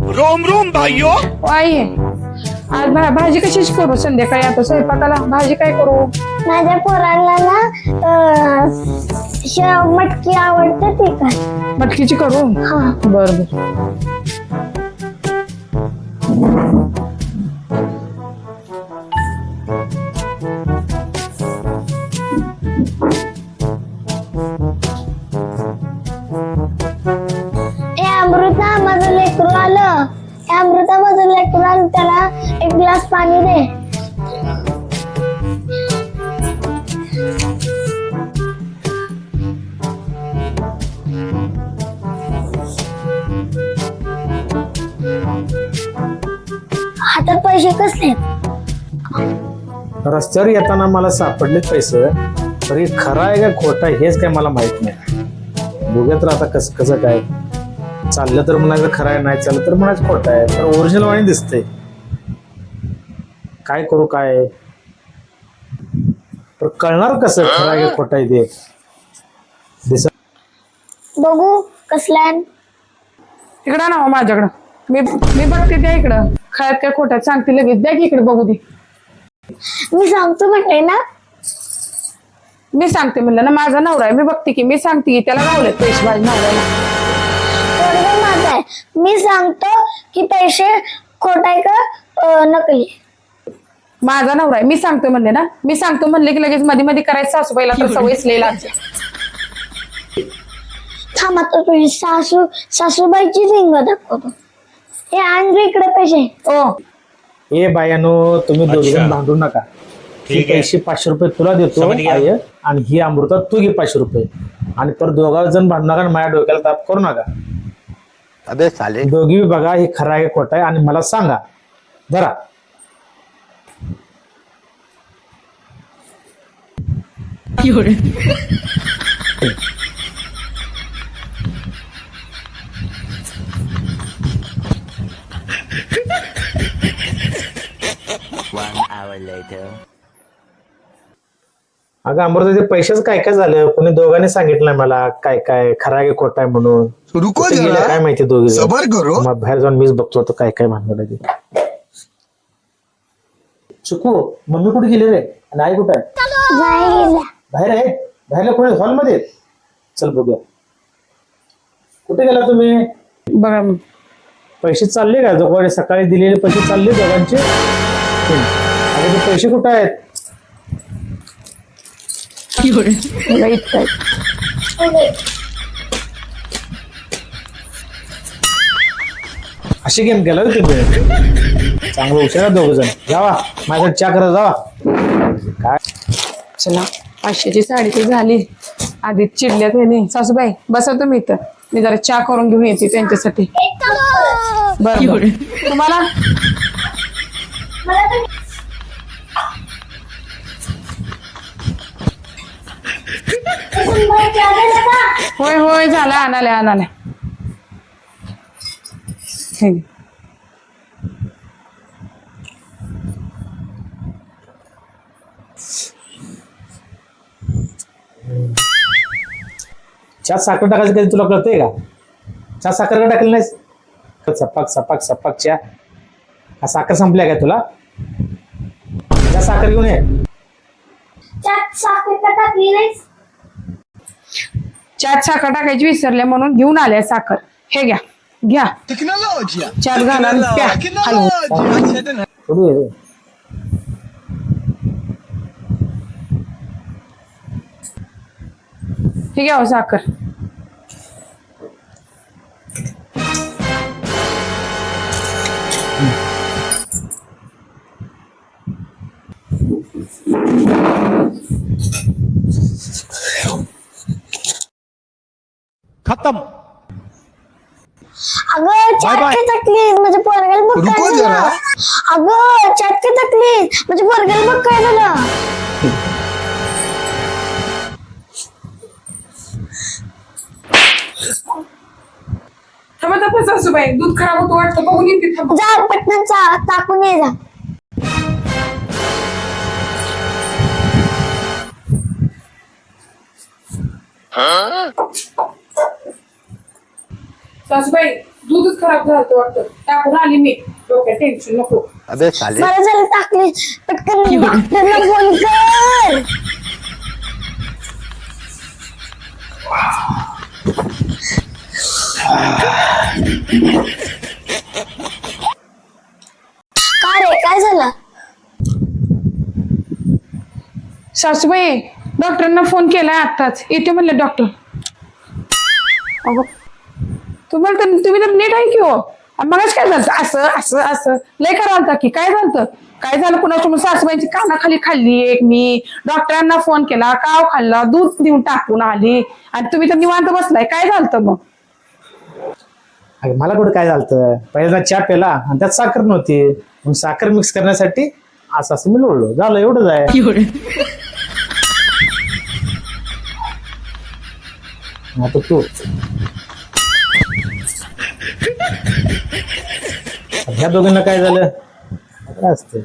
Rome Rome भाइयों. आई आज भाजी कशीच करू संध्याकाळी आता स्वयंपाकाला भाजी काय करू? माझ्या पोराला ना मटकी आवडते ती का? मटकीची करू? हा. बर बर. अमृता माझं लेकरू आलं. अमृता माझं लेकरू आलं, त्याला एक ग्लास पाणी दे. हातात पैसे कसले? रस्त्यावर येताना मला सापडले पैसे, तरी खरा आहे का खोटा हेच काय मला माहित नाही. बघूया तर आता कसं कसं काय चाललं तर म्हणायचं खरं आहे, नाही चाललं तर म्हणायचं खोटं आहे. तर ओरिजिनल वाणी दिसते. काय करू काय तर कळणार कसं खरं आहे का खोटं आहे ते दिसत. बघू कसला आहे. इकडं ना माझ्याकडं मी बघते त्या इकडं खळ्यात काय खोट्यात सांगते लगेच. द्या की इकडे बघू दे. मी सांगतो म्हटले ना. मी सांगते म्हणलं ना माझा नवरा आहे. मी बघते की मी सांगते की त्याला गावलेत पैसे माझ्या नवऱ्याला. पोरगं माझं आहे. मी सांगतो की पैसे खोटाय का नकली. माझा नवरा आहे. मी सांगते म्हणले ना. मी सांगतो म्हणले की लगेच मध्ये मध्ये करायचं. सासूबाईला तर सवयच लई लागते. थांब आता तुझी सासूबाईची रिंग दाखवतो. हे आणले इकडे पैसे. ओ ए बायानो, तुम्ही दोघजण भांडू नका. हे पैसे 500 रुपये तुला देतो आहे आणि ही अमृता तू घे 500 रुपये. आणि तर दोघा जण भांडू नका आणि माझ्या डोक्याला ताप करू नका. अबे साले. दोघी बघा हे खरं आहे खोटं आहे आणि मला सांगा जरा. अगं अमृता, ते पैसेच काय काय झालं? कोणी दोघांनी सांगितलं मला काय काय खरं आहे खोटं आहे म्हणून. रुको कुठे गेले जरा. काय माहिती दोघी जण. सबर करो. मग बाहेर जाऊन मीच बघतो आता काय काय भानगड आहे ते. चुकू मम्मी कुठे गेली रे आणि आई कुठे आहे? बाहेर आहे. बाहेरला कोणी हॉलमध्ये? चल बघूया. कुठे गेला तुम्ही? बघा मग. पैसे चालले का? जो सकाळी दिलेले पैसे चालले दोघांचे? अरे ते पैसे कुठे आहेत? मला इतकं आहे. अशी गेम केला तुम्ही? चांगलं हुशार दोघ जण. जावा माझ्याकडे चहा करा जावा. काय चला 500ची साडी ती झाली. आधीच चिडल्यात ह्याने. सासूबाई बसा तुम्ही इथं. मी जरा चहा करून घेऊन येते त्यांच्यासाठी. बरं तुम्हाला होय होय झालं. आणाले हे घे. चहा साखर टाकायचं कधी तुला कळतंय का? चहा साखर का टाकली नाहीस? सपाक सपाक सपाक चहा. हा साखर संपल्या काय तुला? चहा साखर घेऊन ये. चहात साखर टाकायची विसरले म्हणून घेऊन आल्या साखर. हे घ्या घ्या. चहात घाला आणि प्या. हलवून. थोडी आहे रे. हे घ्या हो साखर. खत्म. अगं चटके चटली म्हणजे पोरगल बघ रुको काय जरा. झालं. अगं चटके चटली म्हणजे पोरगल बघ काय झालं. थांबा सासूबाई दूध खराब होतं वाटतं. बघून येते. थांबा. जा पटकन टाकून ये जा. सासूबाई दूधच खराब झालं वाटतं. टाकून आली मी. डोक्यात टेन्शन नको. अबे साले बरं झालं टाकली पटकन डॉक्टरला फोन कर. का रे काय झालं? सासूबाई डॉक्टरांना फोन केलाय आताच. येते म्हणले डॉक्टर. अगं तुम्हाला तर तुम्ही तर नीट आहे की हो. मगच काय झालं असं असं असं लय कराल की काय झालं? काय झालं कुणाच्या सासूबाईंची कानाखाली खाल्ली एक मी. डॉक्टरांना फोन केला, काव खाल्ला, दूध देऊन टाकून आली आणि तुम्ही तर निवांत बसलाय. काय झालं मग? अरे मला कुठं काय झालं, पहिल्यांदा चहा प्याला आणि त्यात साखर नव्हती, मग साखर मिक्स करण्यासाठी असं असं मी लोळलो, झालं एवढंच आहे. आता तू ह्या दोघांना काय झालं असते